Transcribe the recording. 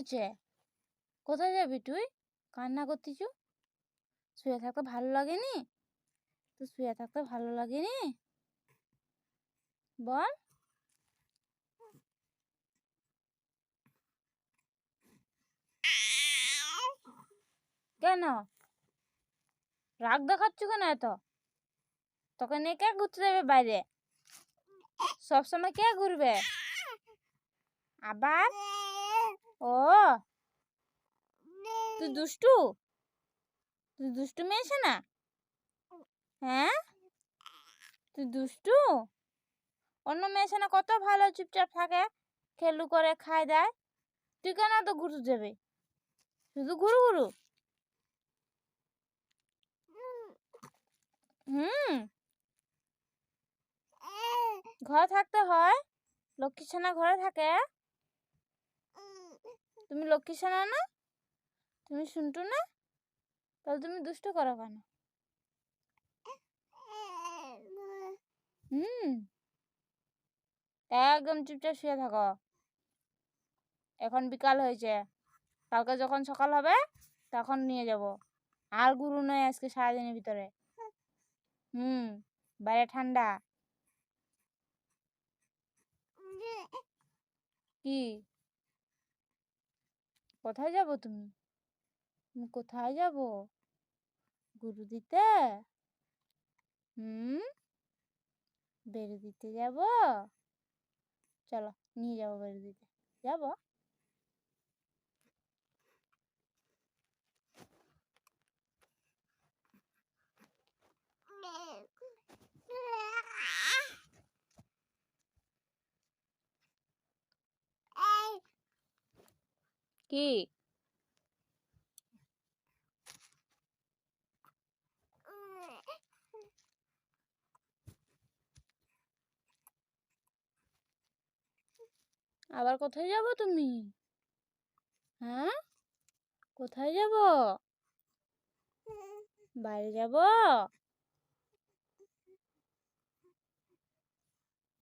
হয়েছে? কোথায় যাবি তুই? কান্না করতেছু? শুয়ে থাকতে ভালো লাগেনি? তো শুয়ে থাকতে ভালো লাগেনি? বল। কেন রাগ দেখাচ্ছু কেন এত? তোকে নিয়ে কে ঘুরতে যাবে বাইরে? সবসময় কে ঘুরবে? আবার ও তুই দুষ্টু? তুই দুষ্টু মেয়েছে না? হ্যাঁ, তুই দুষ্টু? অন্য মেয়েছে না কত ভালো চুপচাপ থাকে, খেলু করে খায় দেয়। তুই কেন তো ঘুরতে যাবে? শুধু ঘুরু ঘুরু। হুম, ঘরে থাকতে হয়। লক্ষ্মী সোনা ঘরে থাকে। তুমি লক্ষ্মী সোনা না? তুমি শুনটু না? তাহলে তুমি দুষ্ট করো কেন? হুম, একদম চুপচাপ শুয়ে থাকো। এখন বিকাল হয়েছে, কালকে যখন সকাল হবে তখন নিয়ে যাব। আর গুরু নয় আজকে সারাদিনের ভিতরে। হুম, বাইরে ঠান্ডা। কি? কোথায় যাব তুমি? তুমি কোথায় যাব? গুরু দিতে? হুম, বেরু দিতে যাব? চলো নিয়ে যাবো বেরু দিতে। যাব? কি? আবার কোথায় যাব তুমি? হ্যাঁ, কোথায় যাব? বাইরে যাব?